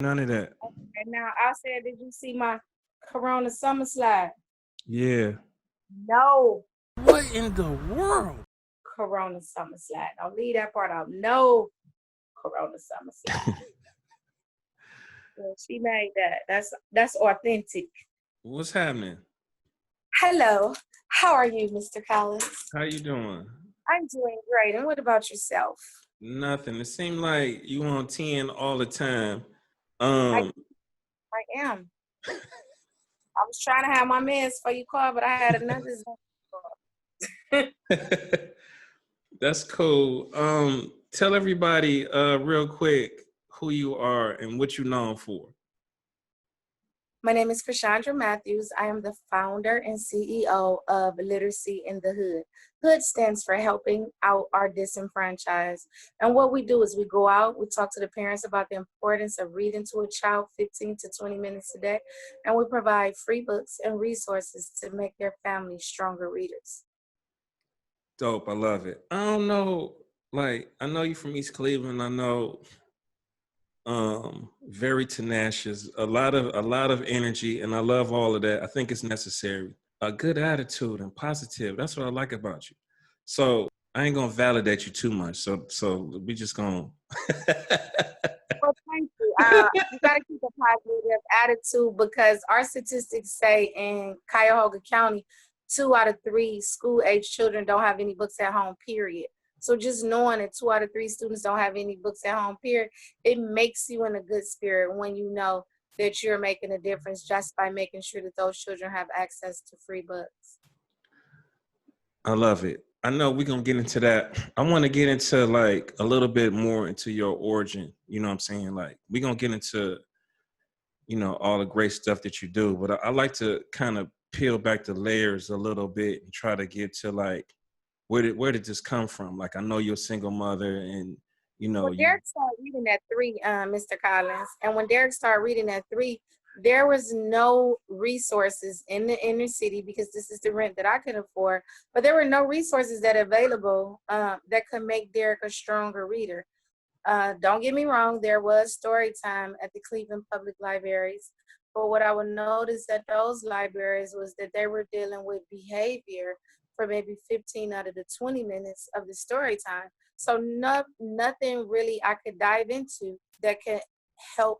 None of that. And now I said, did you see my Corona summer slide? Yeah. No. What in the world? Corona summer slide. Don't leave that part out. No Corona summer slide. Yeah, she made that. That's authentic. What's happening? Hello. How are you, Mr. Collins? How you doing? I'm doing great. And what about yourself? Nothing. It seemed like you on 10 all the time. I, Um I am. I was trying to have my mans for you call, but I had another Zoom call. That's cool. Tell everybody real quick who you are and what you're known for. My name is Chrishawndra Matthews. I am the founder and CEO of Literacy in the Hood. Hood stands for helping out our disenfranchised. And what we do is we go out, we talk to the parents about the importance of reading to a child 15 to 20 minutes a day, and we provide free books and resources to make their families stronger readers. Dope. I love it. I don't know, like I know you from East Cleveland. I know very tenacious, a lot of energy, and I love all of that. I think it's necessary. A good attitude and positive. That's what I like about you. So I ain't gonna validate you too much. So we just gonna Well, thank you. You got to keep a positive attitude because our statistics say in Cuyahoga County, 2 out of 3 school-age children don't have any books at home, period. So just knowing that 2 out of 3 students don't have any books at home, period, it makes you in a good spirit when you know that you're making a difference just by making sure that those children have access to free books. I love it. I know we're gonna get into that. I want to get into like a little bit more into your origin. You know what I'm saying? Like we're gonna get into, all the great stuff that you do. But I like to kind of peel back the layers a little bit and try to get to like where did this come from? Like I know you're a single mother and Well, you Derek started reading at 3, Mr. Collins. And when Derek started reading at 3, there was no resources in the inner city because this is the rent that I could afford. But there were no resources that available that could make Derek a stronger reader. Don't get me wrong, there was story time at the Cleveland Public Libraries. But what I would notice at those libraries was that they were dealing with behavior for maybe 15 out of the 20 minutes of the story time. So nothing really I could dive into that could help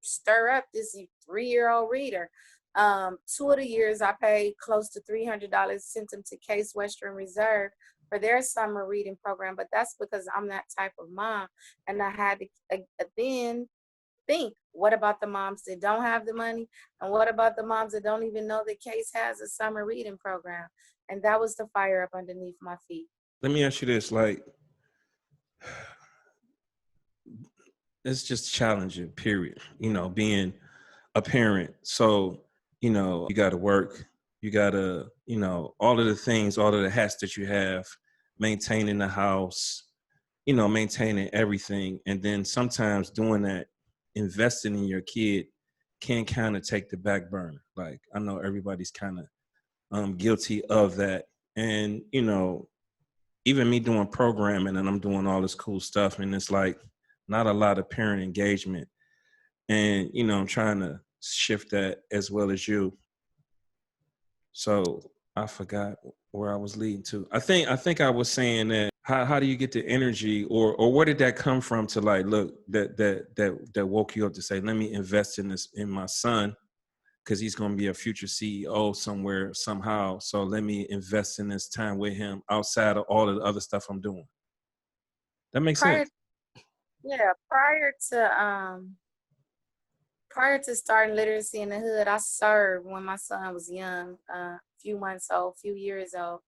stir up this 3-year-old reader. 2 of the years I paid close to $300, sent them to Case Western Reserve for their summer reading program, but that's because I'm that type of mom. And I had to then think, what about the moms that don't have the money? And what about the moms that don't even know that Case has a summer reading program? And that was the fire up underneath my feet. let me ask you this, like it's just challenging, period. Being a parent. So, you gotta work, you gotta, all of the things, all of the hats that you have, maintaining the house, maintaining everything. And then sometimes doing that, investing in your kid can kind of take the back burner. Like I know everybody's kind of guilty of that. And, even me doing programming and I'm doing all this cool stuff and it's like not a lot of parent engagement. And, I'm trying to shift that as well as you. So I forgot where I was leading to. I think I was saying that how do you get the energy or where did that come from to like look that woke you up to say, let me invest in my son because he's going to be a future CEO somewhere somehow. So let me invest in this time with him outside of all of the other stuff I'm doing. That makes Prior, sense. yeah, prior to starting Literacy in the Hood, I served when my son was young, few months old, few years old.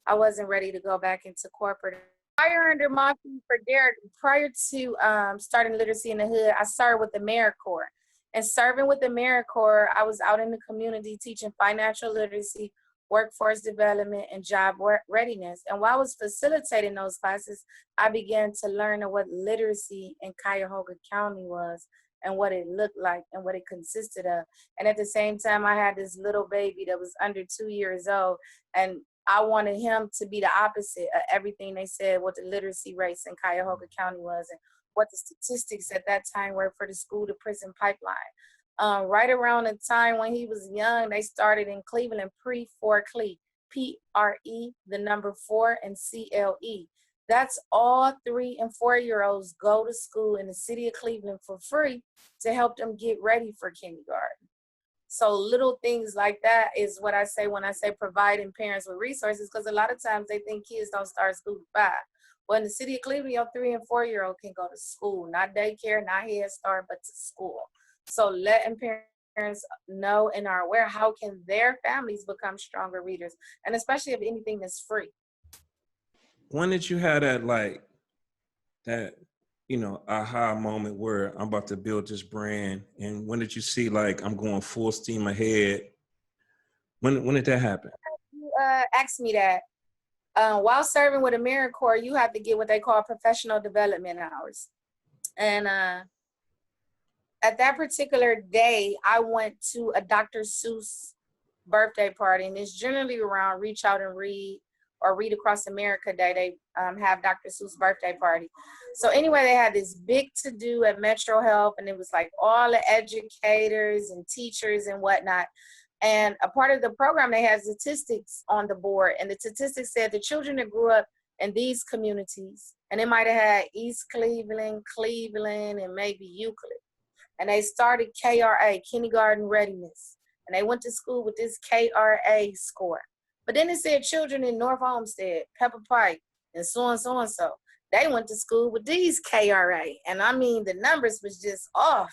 I wasn't ready to go back into corporate. Prior under my feet for Derek, prior to starting Literacy in the Hood, I served with the AmeriCorps. And serving with the AmeriCorps, I was out in the community teaching financial literacy, workforce development, and job readiness. And while I was facilitating those classes, I began to learn what literacy in Cuyahoga County was and what it looked like and what it consisted of. And at the same time, I had this little baby that was under 2 years old, and I wanted him to be the opposite of everything they said what the literacy rates in Cuyahoga County was. And what the statistics at that time were for the school to prison pipeline. Right around the time when he was young, they started in Cleveland pre-4 P-R-E, the number 4, and C-L-E. That's all 3 and 4-year-olds go to school in the city of Cleveland for free to help them get ready for kindergarten. So little things like that is what I say when I say providing parents with resources, because a lot of times they think kids don't start school at 5. Well, in the city of Cleveland, your 3 and 4-year-old can go to school, not daycare, not Head Start, but to school. So letting parents know and are aware, how can their families become stronger readers, and especially if anything is free. When did you have that aha moment where I'm about to build this brand? And when did you see I'm going full steam ahead? When did that happen? You asked me that. While serving with AmeriCorps, you have to get what they call professional development hours. And at that particular day, I went to a Dr. Seuss birthday party, and it's generally around Reach Out and Read or Read Across America Day. They have Dr. Seuss birthday party. So anyway, they had this big to-do at Metro Health, and it was like all the educators and teachers and whatnot. And a part of the program, they had statistics on the board, and the statistics said the children that grew up in these communities, and they might have had East Cleveland, Cleveland, and maybe Euclid. And they started KRA, kindergarten readiness. And they went to school with this KRA score. But then it said children in North Olmsted, Pepper Pike, and so and so and so. They went to school with these KRA. And I mean, the numbers was just off.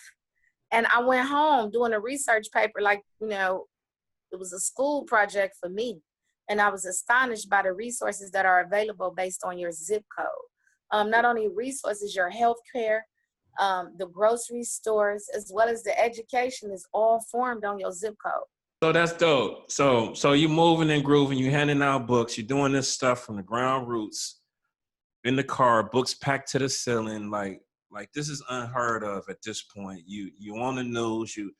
And I went home doing a research paper, it was a school project for me. And I was astonished by the resources that are available based on your zip code. Not only resources, your healthcare, the grocery stores, as well as the education is all formed on your zip code. So that's dope. So you moving and grooving, you handing out books, you're doing this stuff from the ground roots, in the car, books packed to the ceiling, like this is unheard of at this point. You on the news, you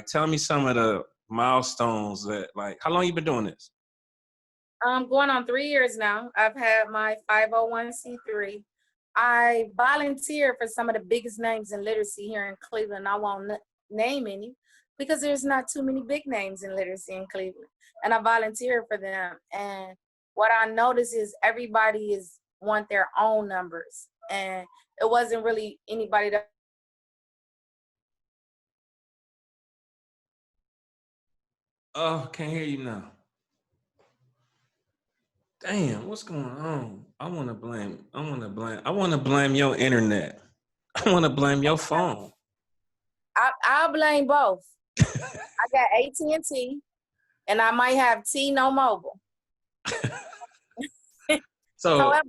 tell me some of the milestones that how long you been doing this? Going on 3 years now. I've had my 501c3. I volunteer for some of the biggest names in literacy here in Cleveland. I won't name any because there's not too many big names in literacy in Cleveland. And I volunteer for them. And what I notice is everybody want their own numbers. And it wasn't really anybody that. Oh, can't hear you now. Damn, what's going on? I want to blame your internet. I want to blame your phone. I'll blame both. I got AT&T, and I might have T-No Mobile. So, however,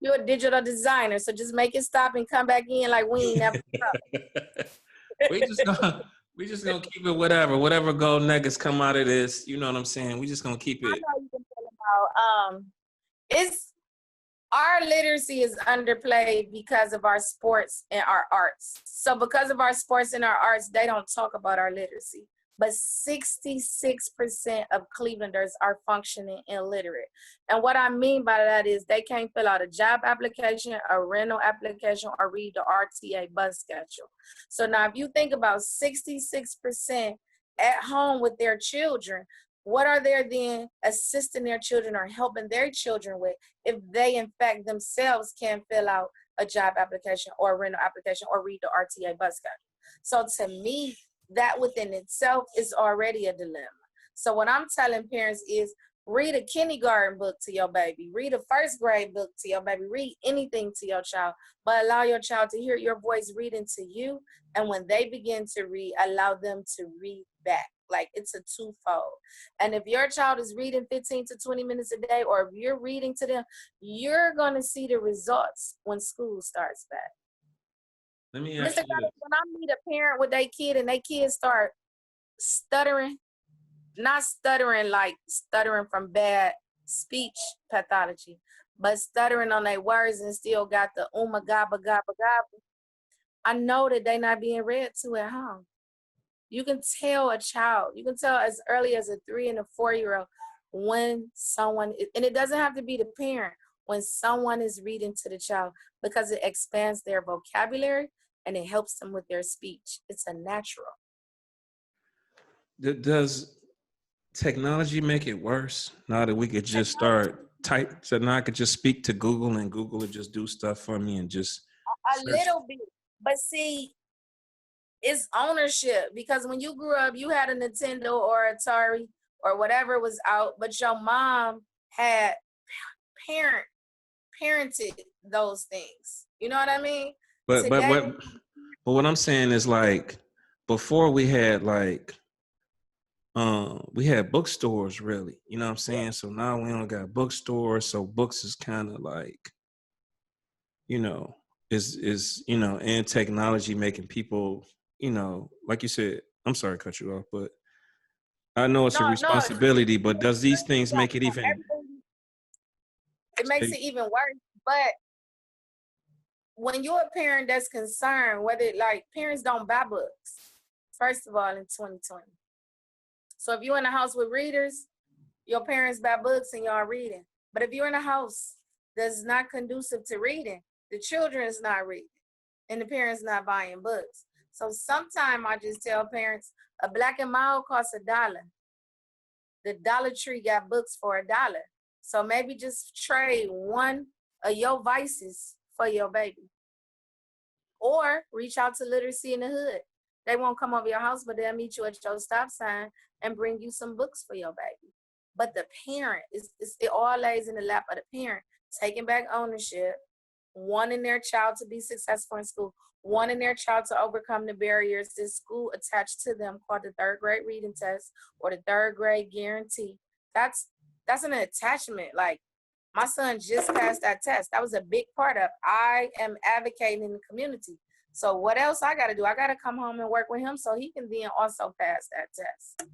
you're a digital designer, so just make it stop and come back in like we ain't never. we just gonna keep it whatever gold nuggets come out of this. You know what I'm saying? We just gonna keep it. I know you can tell about. It's our literacy is underplayed because of our sports and our arts. So because of our sports and our arts, they don't talk about our literacy. But 66% of Clevelanders are functioning illiterate. And what I mean by that is they can't fill out a job application, a rental application, or read the RTA bus schedule. So now if you think about 66% at home with their children, what are they then assisting their children or helping their children with if they, in fact, themselves can't fill out a job application or a rental application or read the RTA bus schedule? So to me, that within itself is already a dilemma. So what I'm telling parents is read a kindergarten book to your baby, read a first grade book to your baby, read anything to your child, but allow your child to hear your voice reading to you. And when they begin to read, allow them to read back. Like it's a twofold. And if your child is reading 15 to 20 minutes a day, or if you're reading to them, you're going to see the results when school starts back. Let me ask you this. When I meet a parent with their kid and their kids start stuttering, not stuttering like stuttering from bad speech pathology, but stuttering on their words and still got the gabba, gabba, gabba, I know that they're not being read to at home. You can tell a child, you can tell as early as a 3 and a 4-year-old when someone, and it doesn't have to be the parent, when someone is reading to the child, because it expands their vocabulary and it helps them with their speech. It's a natural. Does technology make it worse now that we could just start type? So now I could just speak to Google and Google would just do stuff for me and just A search. little bit. But see, it's ownership, because when you grew up, you had a Nintendo or Atari or whatever was out, but your mom had parented those things. You know what I mean? But but Today, what but what I'm saying is, like, before we had bookstores, really. You know what I'm saying? So now we don't got bookstores, so books is kind of like, you know, and technology making people, like you said, I'm sorry to cut you off, but I know it's a no, responsibility, but does these things make it even it makes it even worse. But when you're a parent that's concerned, whether, like, parents don't buy books, first of all, in 2020. So if you're in a house with readers, your parents buy books and y'all reading. But if you're in a house that's not conducive to reading, the children is not reading and the parents not buying books. So sometimes I just tell parents, a Black and Mild costs $1. The Dollar Tree got books for $1. So maybe just trade one of your vices for your baby. Or reach out to Literacy in the Hood. They won't come over your house, but they'll meet you at your stop sign and bring you some books for your baby. But the parent, it all lays in the lap of the parent, taking back ownership, wanting their child to be successful in school, wanting their child to overcome the barriers that school attached to them, called the third grade reading test or the third grade guarantee. That's an attachment. Like, my son just passed that test. That was a big part of, I am advocating in the community. So what else I got to do? I got to come home and work with him so he can then also pass that test.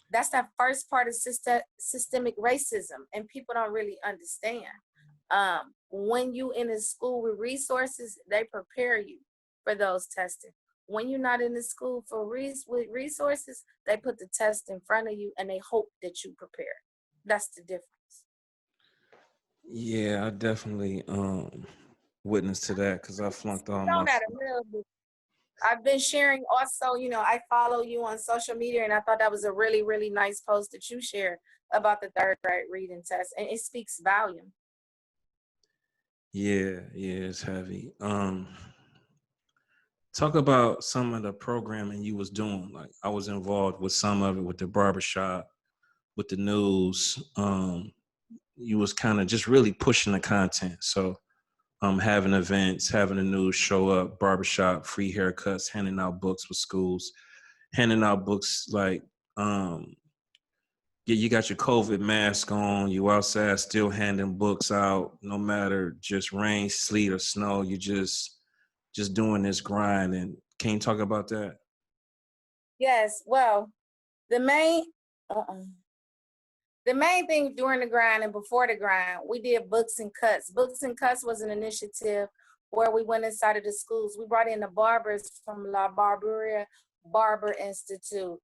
That's that first part of systemic racism, and people don't really understand. When you in a school with resources, they prepare you for those testing. When you're not in the school with resources, they put the test in front of you and they hope that you prepare. That's the difference. Yeah, I definitely witness to that because I flunked all my. That a little bit. I've been sharing also, I follow you on social media, and I thought that was a really, really nice post that you shared about the third grade reading test, and it speaks volume. Yeah, it's heavy. Talk about some of the programming you was doing. Like, I was involved with some of it, with the barbershop, with the news. You was kind of just really pushing the content. So having events, having the news show up, barbershop, free haircuts, handing out books with schools, handing out books like, yeah, you got your COVID mask on, you outside still handing books out, no matter just rain, sleet, or snow. You just doing this grind. And can you talk about that? Yes, well, the main thing during the grind and before the grind, we did Books and Cuts. Books and Cuts was an initiative where we went inside of the schools. We brought in the barbers from La Barberia Barber Institute.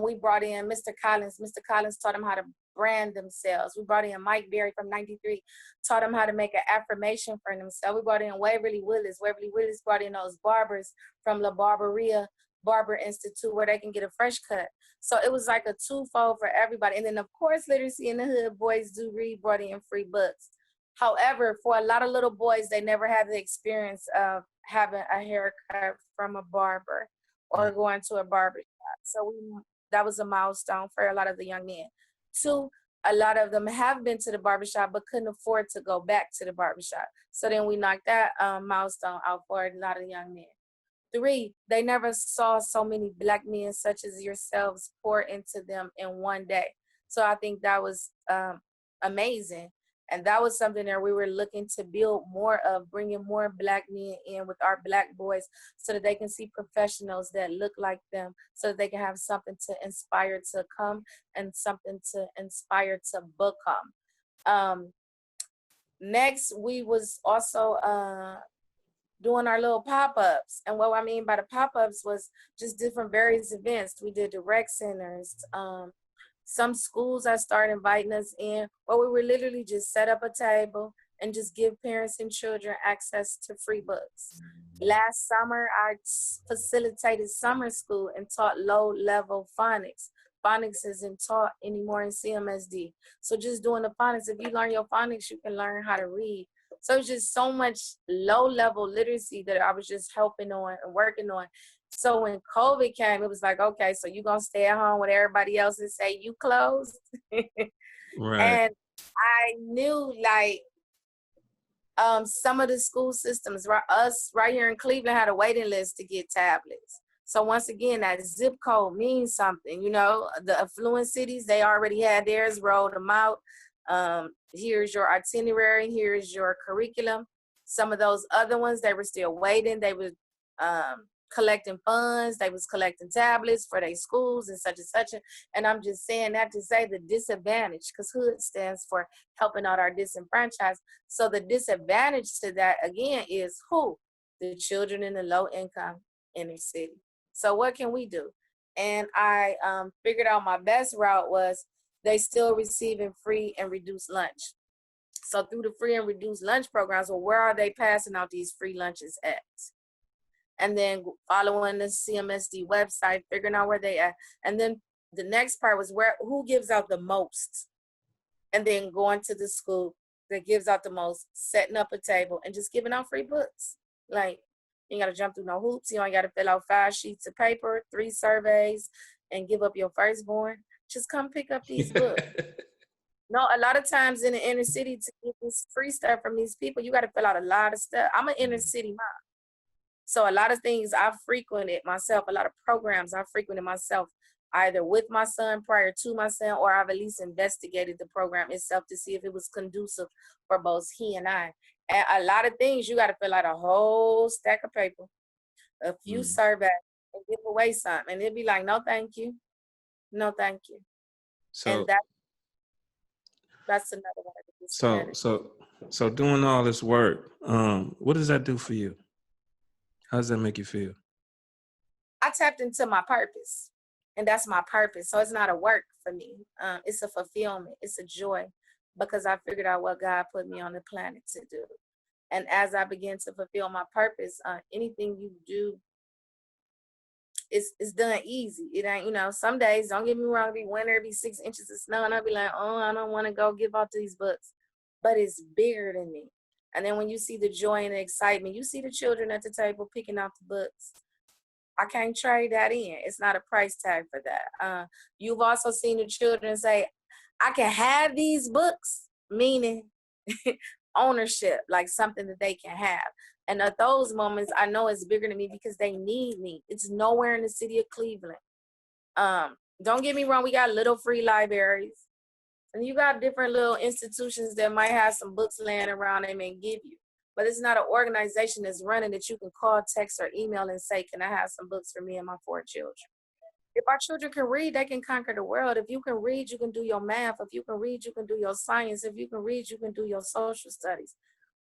We brought in Mr. Collins. Mr. Collins taught them how to brand themselves. We brought in Mike Berry from 93, taught them how to make an affirmation for themselves. We brought in Waverly Willis. Waverly Willis brought in those barbers from La Barberia Barber Institute where they can get a fresh cut. So it was like a twofold for everybody. And then, of course, Literacy in the Hood, Boys Do Read, brought in free books. However, for a lot of little boys, they never had the experience of having a haircut from a barber or going to a barber shop. So that was a milestone for a lot of the young men. 2, a lot of them have been to the barbershop but couldn't afford to go back to the barbershop. So then we knocked that milestone out for a lot of young men. 3, they never saw so many Black men such as yourselves pour into them in one day. So I think that was amazing. And that was something that we were looking to build more of, bringing more Black men in with our Black boys so that they can see professionals that look like them, so that they can have something to inspire to come and something to inspire to become. Next, we was also doing our little pop-ups. And what I mean by the pop-ups was just different various events. We did the rec centers, Some schools I started inviting us in, where we were literally just set up a table and just give parents and children access to free books. Last summer, I facilitated summer school and taught low-level phonics. Phonics isn't taught anymore in CMSD. So just doing the phonics, if you learn your phonics, you can learn how to read. So it's just so much low-level literacy that I was just helping on and working on. So when COVID came, it was like, okay, so you're going to stay at home with everybody else and say you closed? Right. And I knew, like, some of the school systems, us right here in Cleveland, had a waiting list to get tablets. So once again, that zip code means something. You know, the affluent cities, they already had theirs, rolled them out. Here's your itinerary, here's your curriculum. Some of those other ones, they were still waiting. They were collecting funds, they was collecting tablets for their schools and such. And I'm just saying that to say the disadvantage, because HOOD stands for helping out our disenfranchised. So the disadvantage to that, again, is who? The children in the low income inner city. So what can we do? And I figured out my best route was they still receiving free and reduced lunch. So through the free and reduced lunch programs, well, where are they passing out these free lunches at? And then following the CMSD website, figuring out where they at. And then the next part was who gives out the most? And then going to the school that gives out the most, setting up a table and just giving out free books. Like, you ain't got to jump through no hoops. You ain't got to fill out 5 sheets of paper, 3 surveys, and give up your firstborn. Just come pick up these books. No, a lot of times in the inner city, to get this free stuff from these people, you got to fill out a lot of stuff. I'm an inner city mom. So a lot of things I frequented myself, a lot of programs I frequented myself, either with my son prior to my son, or I've at least investigated the program itself to see if it was conducive for both he and I. And a lot of things, you got to fill out a whole stack of paper, a few surveys, and give away something. And it'd be like, no, thank you. No, thank you. So, and that's another one of the disadvantages. So doing all this work, what does that do for you? How does that make you feel? I tapped into my purpose, and that's my purpose. So it's not a work for me. It's a fulfillment. It's a joy, because I figured out what God put me on the planet to do. And as I begin to fulfill my purpose, anything you do it's done easy. It ain't, you know, some days, don't get me wrong, it'll be winter, it'll be 6 inches of snow, and I'll be like, oh, I don't want to go give out these books. But it's bigger than me. And then when you see the joy and the excitement, you see the children at the table picking out the books. I can't trade that in. It's not a price tag for that. You've also seen the children say, I can have these books, meaning ownership, like something that they can have. And at those moments, I know it's bigger than me because they need me. It's nowhere in the city of Cleveland. Don't get me wrong, we got little free libraries. And you got different little institutions that might have some books laying around they may give you. But it's not an organization that's running that you can call, text, or email and say, can I have some books for me and my 4 children? If our children can read, they can conquer the world. If you can read, you can do your math. If you can read, you can do your science. If you can read, you can do your social studies.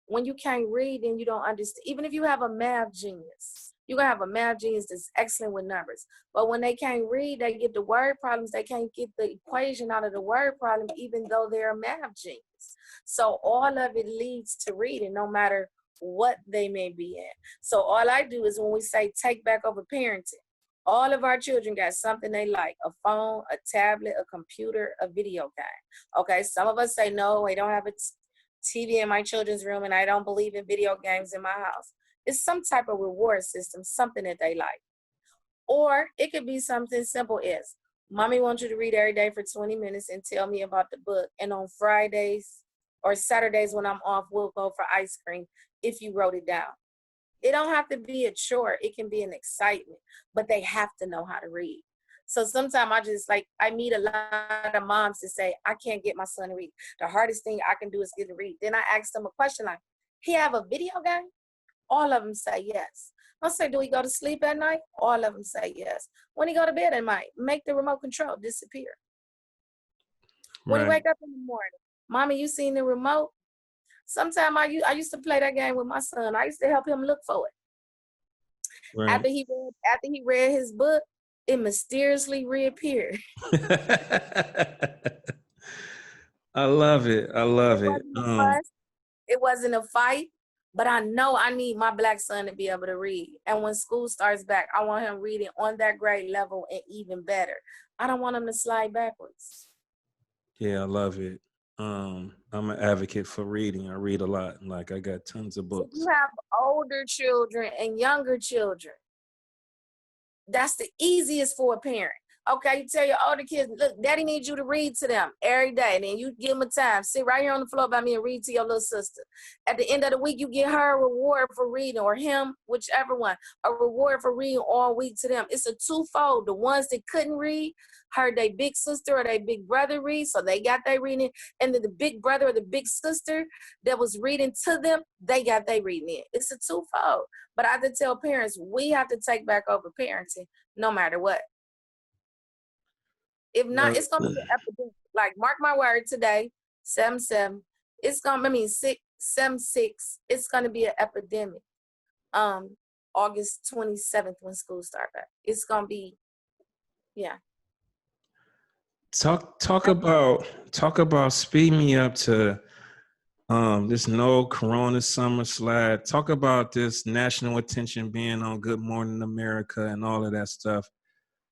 When you can't read, then you don't understand. Even if you have a math genius, you can have a math genius that's excellent with numbers. But when they can't read, they get the word problems. They can't get the equation out of the word problem, even though they're a math genius. So all of it leads to reading, no matter what they may be in. So all I do is when we say take back over parenting, all of our children got something they like: a phone, a tablet, a computer, a video game. Okay, some of us say, no, I don't have a TV in my children's room and I don't believe in video games in my house. It's some type of reward system, something that they like. Or it could be something simple as, mommy wants you to read every day for 20 minutes and tell me about the book. And on Fridays or Saturdays when I'm off, we'll go for ice cream if you wrote it down. It don't have to be a chore. It can be an excitement, but they have to know how to read. So sometimes I meet a lot of moms to say, I can't get my son to read. The hardest thing I can do is get to read. Then I ask them a question like, he have a video game? All of them say yes. I say, do he go to sleep at night? All of them say yes. When he go to bed at night, make the remote control disappear. When he wake up in the morning, mommy, you seen the remote? Sometimes I used to play that game with my son. I used to help him look for it. Right. After he read his book, it mysteriously reappeared. I love it. I It love it. wasn't a fuss. It wasn't a fight. But I know I need my Black son to be able to read. And when school starts back, I want him reading on that grade level and even better. I don't want him to slide backwards. Yeah, I love it. I'm an advocate for reading. I read a lot. Like I got tons of So if you books. have older children and younger children, that's the easiest for a parent. Okay, you tell your older kids, look, daddy needs you to read to them every day. And then you give them a time. Sit right here on the floor by me and read to your little sister. At the end of the week, you get her a reward for reading, or him, whichever one, a reward for reading all week to them. It's a twofold. The ones that couldn't read heard their big sister or their big brother read, so they got their reading. And then the big brother or the big sister that was reading to them, they got their reading in. It's a twofold. But I have to tell parents, we have to take back over parenting no matter what. If not, Well, it's gonna be an epidemic. Like, mark my word, today, 7/7, it's gonna, 6/7/6, it's gonna be an epidemic. August 27th when school starts back. It's gonna be, yeah. talk about speed me up to this no corona summer slide. Talk about this national attention being on Good Morning America and all of that stuff.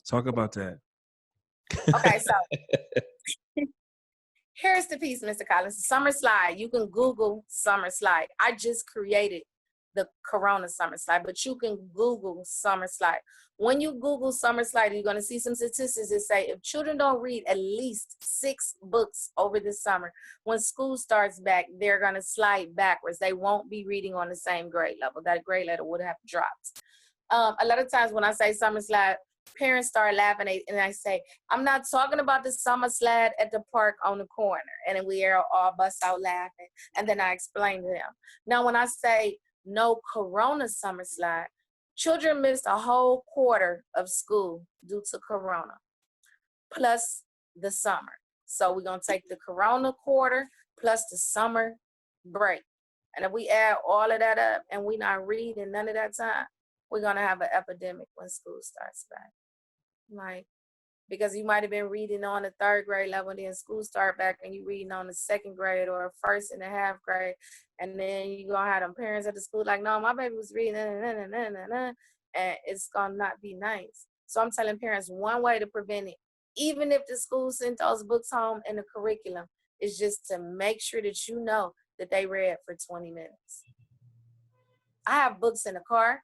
Talk about that. Okay, so here's the piece, Mr. Collins. Summer slide. You can Google summer slide. I just created the Corona summer slide, but you can Google summer slide. When you Google summer slide, you're going to see some statistics that say if children don't read at least 6 books over the summer, when school starts back, they're going to slide backwards. They won't be reading on the same grade level. That grade level would have dropped. A lot of times when I say summer slide, parents start laughing and I say, I'm not talking about the summer slide at the park on the corner. And then we are all bust out laughing. And then I explain to them. Now, when I say no corona summer slide, children missed a whole quarter of school due to corona, plus the summer. So we're going to take the corona quarter plus the summer break. And if we add all of that up and we not reading none of that time, we're going to have an epidemic when school starts back. Like, because you might have been reading on the 3rd grade level and then school start back and you reading on the 2nd grade or 1st and a half grade. And then you're going to have them parents at the school like, no, my baby was reading, and it's going to not be nice. So I'm telling parents, one way to prevent it, even if the school sent those books home in the curriculum, is just to make sure that you know that they read for 20 minutes. I have books in the car.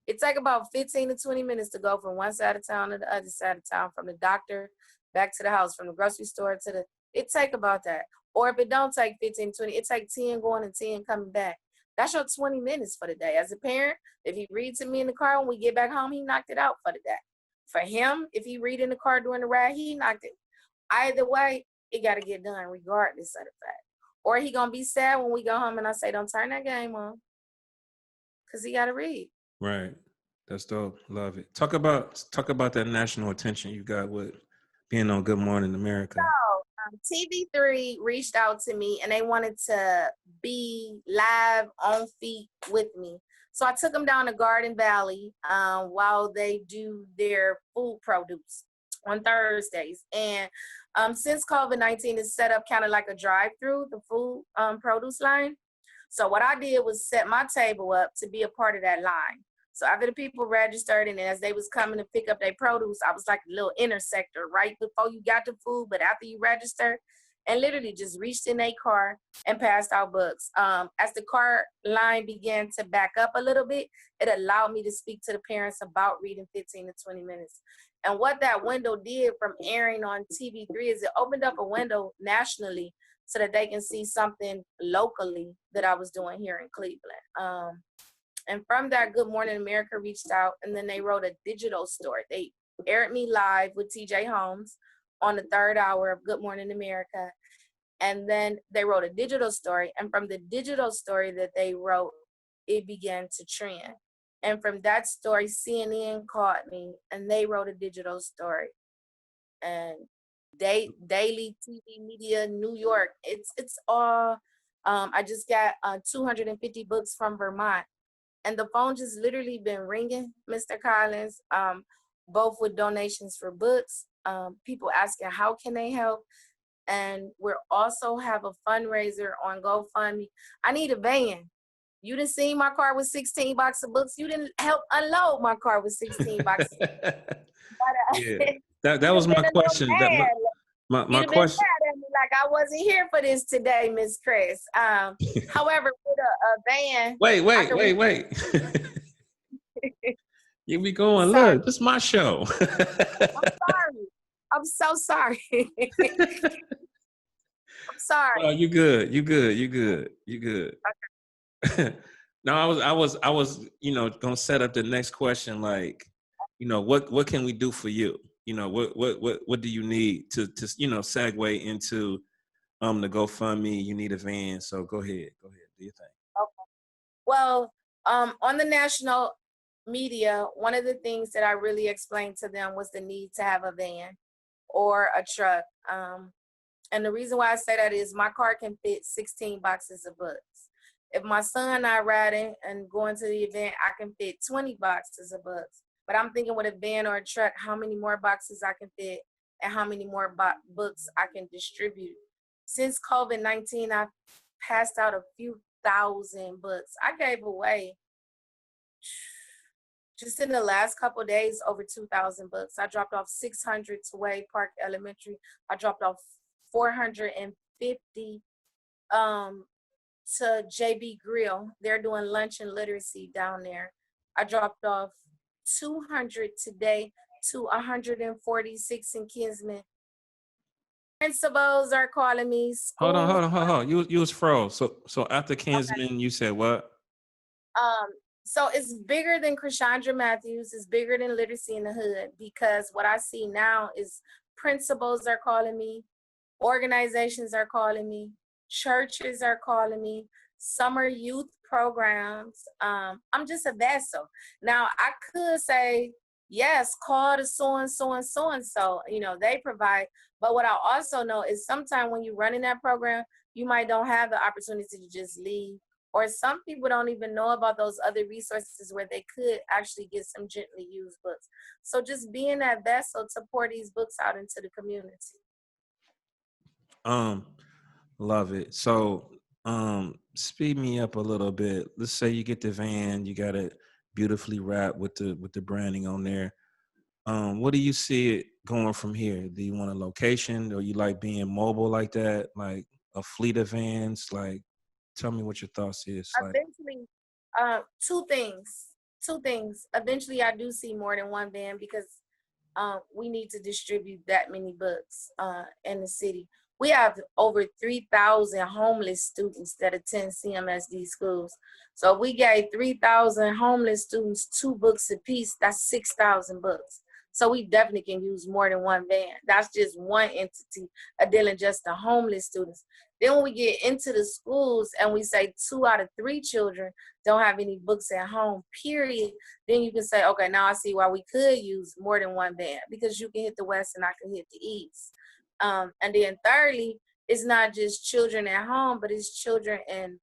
It take about 15 to 20 minutes to go from one side of town to the other side of town, from the doctor back to the house, from the grocery store to the, it take about that. Or if it don't take 15, 20, it take 10 going and 10 coming back. That's your 20 minutes for the day. As a parent, if he reads to me in the car when we get back home, he knocked it out for the day. For him, if he read in the car during the ride, he knocked it. Either way, it got to get done regardless of the fact. Or he going to be sad when we go home and I say, don't turn that game on, because he got to read. Right. That's dope. Love it. Talk about that national attention you got with being on Good Morning America. So, TV3 reached out to me and they wanted to be live on feet with me. So I took them down to Garden Valley while they do their food produce on Thursdays. And since COVID-19 is set up kind of like a drive-through, the food produce line. So what I did was set my table up to be a part of that line. So after the people registered and as they was coming to pick up their produce, I was like a little intersector right before you got the food, but after you registered, and literally just reached in a car and passed out books. As the car line began to back up a little bit, it allowed me to speak to the parents about reading 15 to 20 minutes. And what that window did from airing on TV3 is it opened up a window nationally so that they can see something locally that I was doing here in Cleveland. And from that, Good Morning America reached out, and then they wrote a digital story. They aired me live with TJ Holmes on the 3rd hour of Good Morning America. And then they wrote a digital story. And from the digital story that they wrote, it began to trend. And from that story, CNN called me, and they wrote a digital story. And Daily TV Media, New York, it's all, I just got 250 books from Vermont. And the phone just literally been ringing, Mr. Collins. both with donations for books, people asking how can they help. And we're also have a fundraiser on GoFundMe. I need a van. You didn't see my car with 16 boxes of books. You didn't help unload my car with 16 boxes. But, Yeah, that you'd was have been my a little question. That mad. my You'd have been question. mad at me like I wasn't here for this today, Miss Chris. However, with a van, I could reach. Wait. You be going, Sorry, look, this is my show. I'm sorry. I'm so sorry. I'm No, sorry. you good. You good. You good. You good. No, I was, gonna set up the next question. Like, what can we do for you? What do you need to segue into the GoFundMe? You need a van, so go ahead, do your thing. Okay. Well, on the national media, one of the things that I really explained to them was the need to have a van or a truck. And the reason why I say that is my car can fit 16 boxes of books. If my son and I riding and going to the event, I can fit 20 boxes of books. But I'm thinking with a van or a truck, how many more boxes I can fit and how many more books I can distribute. Since COVID-19, I've passed out a few thousand books. I gave away just in the last couple of days over 2,000 books. I dropped off 600 to Wade Park Elementary. I dropped off 450 to JB Grill. They're doing lunch and literacy down there. I dropped off 200 today to 146 in Kinsman. Principals are calling me. Hold Schools. on. You was froze. So after Kinsman, you said what? Um, so it's bigger than Chrishawndra Matthews. It's bigger than Literacy in the Hood, because what I see now is principals are calling me, organizations are calling me, churches are calling me, summer youth programs. I'm just a vessel. Now I could say, yes, call to so and so and so and so, they provide. But what I also know is sometimes when you're running that program, you might don't have the opportunity to just leave. Or some people don't even know about those other resources where they could actually get some gently used books. So just being that vessel to pour these books out into the community. Love it. So, speed me up a little bit. Let's say you get the van, you got it beautifully wrapped with the branding on there. What do you see it going from here? Do you want a location, or you like being mobile like that, like a fleet of vans? Like, tell me what your thoughts is. Like, Eventually, two things. Two things. Eventually, I do see more than one van because we need to distribute that many books in the city. We have over 3,000 homeless students that attend CMSD schools. So if we gave 3,000 homeless students 2 books apiece, that's 6,000 books. So we definitely can use more than one van. That's just one entity dealing just the homeless students. Then when we get into the schools and we say 2 out of 3 children don't have any books at home, period, then you can say, okay, now I see why we could use more than one van, because you can hit the west and I can hit the east. And then thirdly, it's not just children at home, but it's children in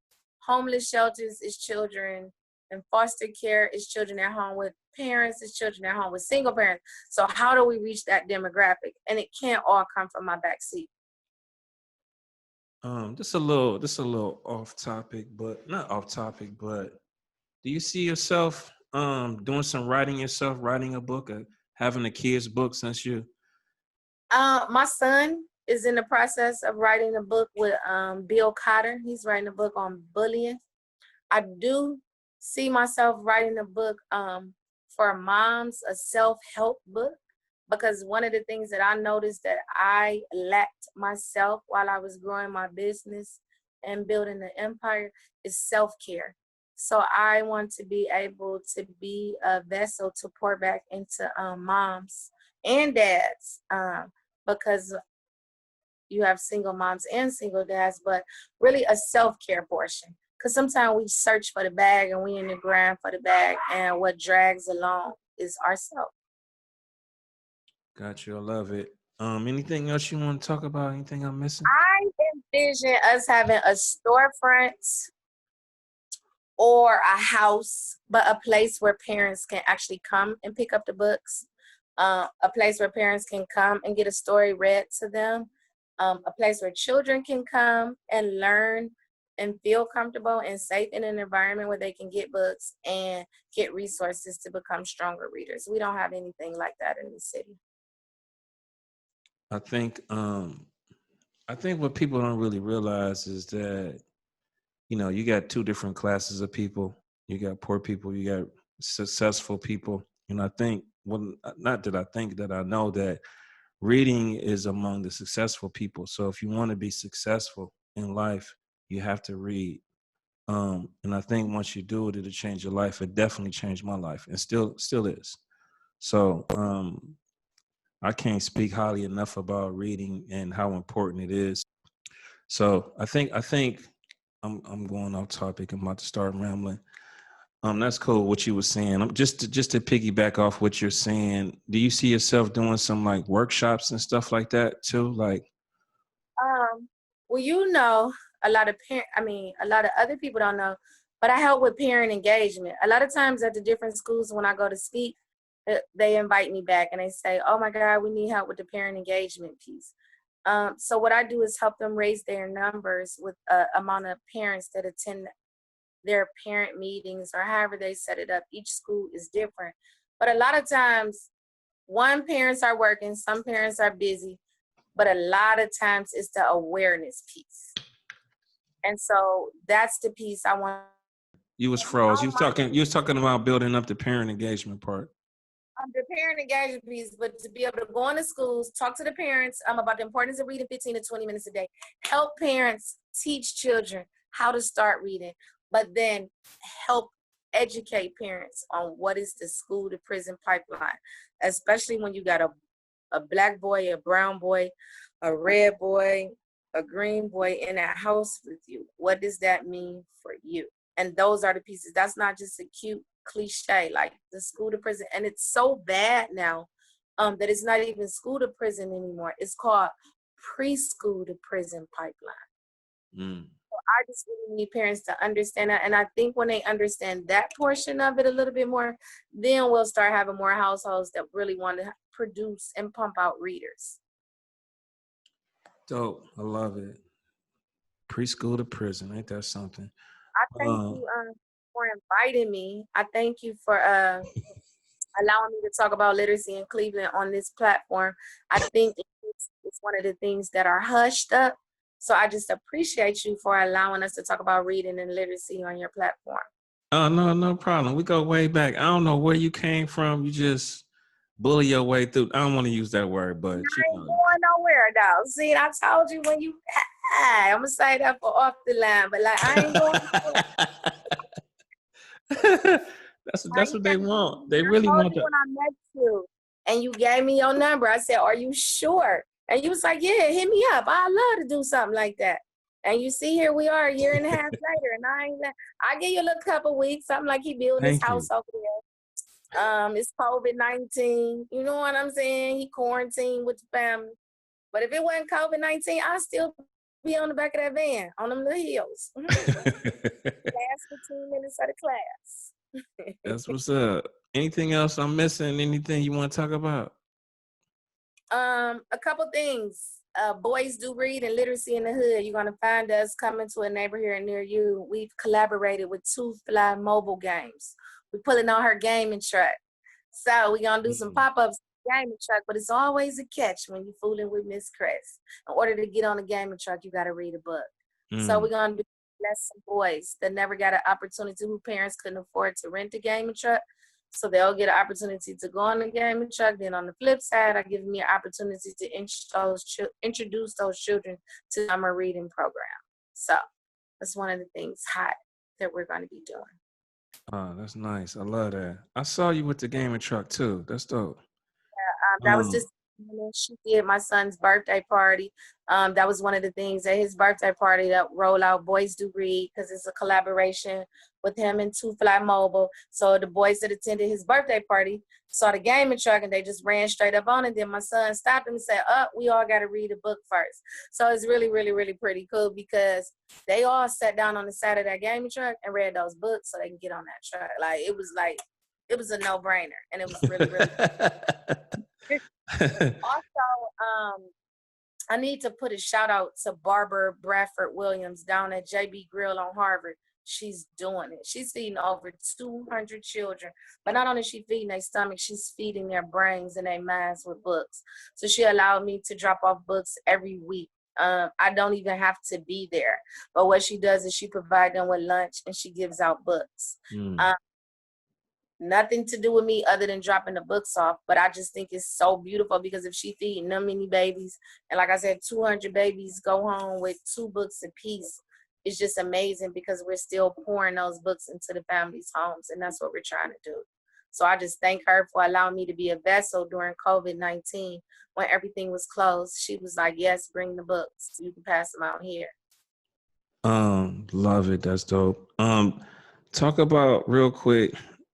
homeless shelters, it's children in foster care, it's children at home with parents, it's children at home with single parents. So how do we reach that demographic? And it can't all come from my back seat. just a little off topic, but not off topic, but do you see yourself doing some writing yourself, writing a book, or having a kid's book since you? My son is in the process of writing a book with Bill Cotter. He's writing a book on bullying. I do see myself writing a book for moms, a self-help book, because one of the things that I noticed that I lacked myself while I was growing my business and building the empire is self-care. So I want to be able to be a vessel to pour back into moms and dads, because you have single moms and single dads, but really a self-care portion. Because sometimes we search for the bag and we in the grind for the bag, and what drags along is ourselves. Got you. I love it. Anything else you want to talk about? Anything I'm missing? I envision us having a storefront or a house, but a place where parents can actually come and pick up the books. a place where parents can come and get a story read to them, a place where children can come and learn and feel comfortable and safe in an environment where they can get books and get resources to become stronger readers. We don't have anything like that in the city. I think what people don't really realize is that, you got two different classes of people. You got poor people, you got successful people. And I think, well, not that I think, that I know that reading is among the successful people. So if you want to be successful in life, you have to read. And I think once you do it, it'll change your life. It definitely changed my life, and still is. So I can't speak highly enough about reading and how important it is. So I think I'm going off topic. I'm about to start rambling. That's cool what you were saying. Just to piggyback off what you're saying, do you see yourself doing some like workshops and stuff like that too? Like, well, a lot of a lot of other people don't know, but I help with parent engagement. A lot of times at the different schools when I go to speak, they invite me back and they say, "Oh my God, we need help with the parent engagement piece." So what I do is help them raise their numbers with amount of parents that attend their parent meetings or however they set it up. Each school is different. But a lot of times, parents are working, some parents are busy, but a lot of times it's the awareness piece. And so that's the piece I want. you was froze. You was talking about building up the parent engagement part. The parent engagement piece, but to be able to go into schools, talk to the parents about the importance of reading 15 to 20 minutes a day, help parents teach children how to start reading, but then help educate parents on what is the school to prison pipeline, especially when you got a black boy, a brown boy, a red boy, a green boy in a house with you. What does that mean for you? And those are the pieces. That's not just a cute cliche like the school to prison. And it's so bad now that it's not even school to prison anymore. It's called preschool to prison pipeline. So I just really need parents to understand that. And I think when they understand that portion of it a little bit more, then we'll start having more households that really want to produce and pump out readers. Dope. I love it. Preschool to prison. Ain't that something? I thank you for inviting me. I thank you for allowing me to talk about literacy in Cleveland on this platform. I think it's one of the things that are hushed up. So I just appreciate you for allowing us to talk about reading and literacy on your platform. Oh, no problem. We go way back. I don't know where you came from. You just bully your way through. I don't want to use that word, but I ain't going nowhere though. See, I told you when you I'm gonna say that for off the line, but like I ain't going nowhere. That's what they want. They really want that. When I met you and you gave me your number, I said, "Are you sure?" And you was like, "Yeah, hit me up. I love to do something like that." And you see, here we are a year and a half later, and I give you a little couple weeks. I'm like, he building his house over there. It's COVID-19. You know what I'm saying? He quarantined with the family. But if it wasn't COVID-19, I'd still be on the back of that van on them little hills. Last 15 minutes of the class. That's what's up. Anything else I'm missing? Anything you want to talk about? A couple things. Boys Do Read and Literacy in the Hood. You're gonna find us coming to a neighborhood near you. We've collaborated with Two Fly Mobile Games. We're pulling on her gaming truck. So we're gonna do some pop-ups gaming truck, but it's always a catch when you're fooling with Miss Chris. In order to get on a gaming truck, you gotta read a book. So we're gonna do bless some boys that never got an opportunity, who parents couldn't afford to rent a gaming truck. So they'll get an opportunity to go on the gaming truck. Then on the flip side, I give me an opportunity to introduce those children to summer reading program. So that's one of the things hot that we're going to be doing. Oh, that's nice. I love that. I saw you with the gaming truck too. That's dope. Yeah, that was just she did my son's birthday party. That was one of the things at his birthday party that roll out Boys Do Read, because it's a collaboration with him and Two Fly Mobile. So the boys that attended his birthday party saw the gaming truck and they just ran straight up on it. Then my son stopped him and said, we all got to read a book first. So it's really, really, really pretty cool, because they all sat down on the side of that gaming truck and read those books so they can get on that truck. Like, it was a no-brainer, and it was really, really cool. Also, I need to put a shout out to Barbara Bradford Williams down at JB Grill on Harvard. She's doing it. She's feeding over 200 children. But not only is she feeding their stomach, she's feeding their brains and their minds with books. So she allowed me to drop off books every week. I don't even have to be there. But what she does is she provides them with lunch and she gives out books. Mm. Nothing to do with me other than dropping the books off. But I just think it's so beautiful because if she feeding them many babies, and like I said, 200 babies go home with 2 books apiece, it's just amazing because we're still pouring those books into the families' homes. And that's what we're trying to do. So I just thank her for allowing me to be a vessel during COVID-19 when everything was closed. She was like, yes, bring the books. You can pass them out here. Love it. That's dope. Talk about real quick.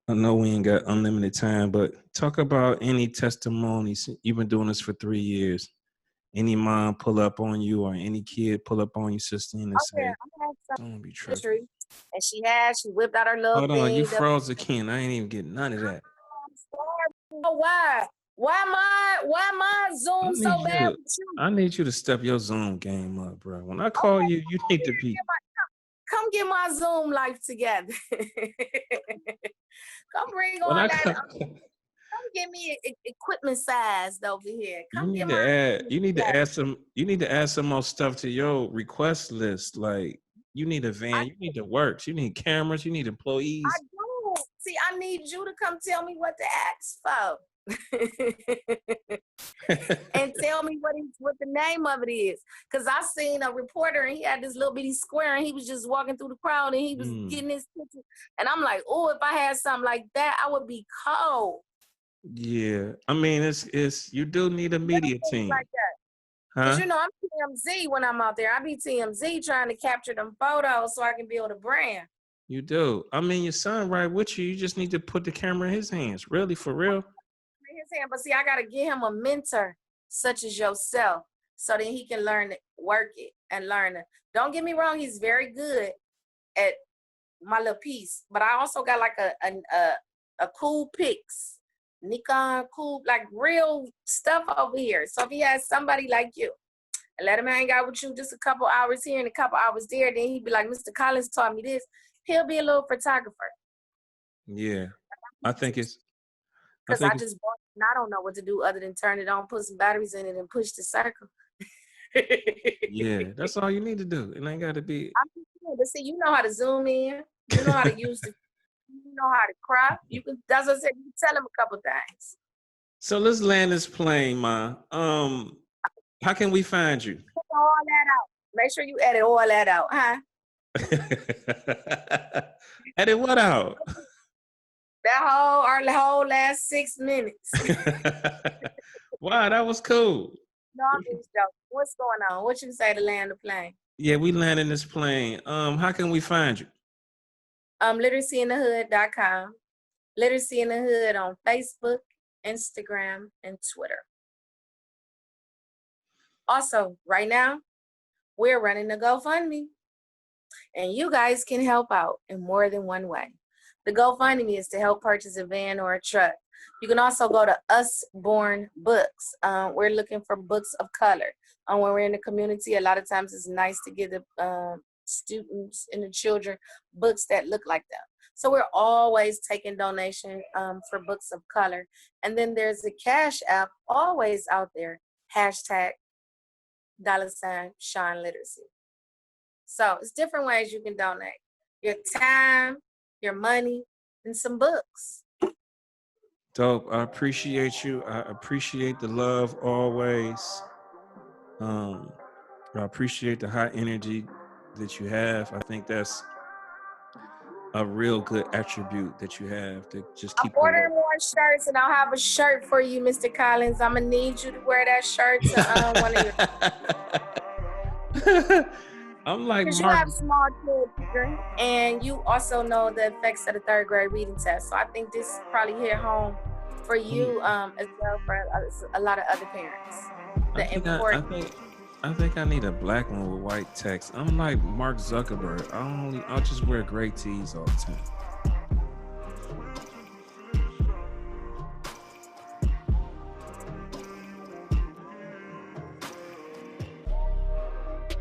I know we ain't got unlimited time, but talk about any testimonies. You've been doing this for 3 years. Any mom pull up on you or any kid pull up on you, sister, and say, "Don't be tripping." And she whipped out her little Hold thing. on, you froze again. I ain't even getting none of that. Oh, why? Why my Zoom so bad with you? I need you to step your Zoom game up, bro. When I call you, you need to be. Come get my Zoom life together. Come bring on that. Come get me equipment sized over here. You need to add some more stuff to your request list. Like you need a van, you need the works, you need cameras, you need employees. I do. See, I need you to come tell me what to ask for. And tell me what the name of it is. Because I seen a reporter and he had this little bitty square and he was just walking through the crowd and he was getting his picture. And I'm like, oh, if I had something like that, I would be cold. Yeah. I mean, it's you do need a media team. Like that. Because you know, I'm TMZ when I'm out there. I be TMZ trying to capture them photos so I can build a brand. You do. I mean, your son right with you. You just need to put the camera in his hands. Really, for real. His hand, but see, I gotta get him a mentor such as yourself, so that he can learn to work it and learn it. Don't get me wrong, he's very good at my little piece, but I also got like a cool pics, Nikon cool, like real stuff over here. So if he has somebody like you and let him hang out with you just a couple hours here and a couple hours there, then he'd be like, Mr. Collins taught me this. He'll be a little photographer. Yeah, I think it's. Because I just bought it and I don't know what to do other than turn it on, put some batteries in it, and push the circle. Yeah, that's all you need to do. It ain't got to be. But see, you know how to zoom in. You know how to use the. You know how to crop. You can. That's what I said. You can tell him a couple things. So let's land this plane, Ma. How can we find you? Put all that out. Make sure you edit all that out, huh? Edit what out? Our whole last 6 minutes. Wow, that was cool. No, I'm just joking. What's going on? What you say to land the plane? Yeah, we landing this plane. How can we find you? Literacyinthehood.com. Literacy in the Hood on Facebook, Instagram, and Twitter. Also, right now, we're running a GoFundMe. And you guys can help out in more than one way. The GoFundMe is to help purchase a van or a truck. You can also go to Usborn Books. We're looking for books of color. When we're in the community, a lot of times it's nice to give the students and the children books that look like them. So we're always taking donation for books of color. And then there's a Cash App always out there, #$ Shine Literacy. So it's different ways you can donate. Your time, your money, and some books. Dope. I appreciate you. I appreciate the love always. I appreciate the high energy that you have. I think that's a real good attribute that you have to just keep. I'm ordering more shirts, and I'll have a shirt for you, Mr. Collins. I'm gonna need you to wear that shirt to one of your. I'm like, because you have small children, and you also know the effects of the 3rd grade reading test. So I think this probably hit home for you as well for a lot of other parents. I think I need a black one with white text. I'm like Mark Zuckerberg. I'll just wear gray tees all the time.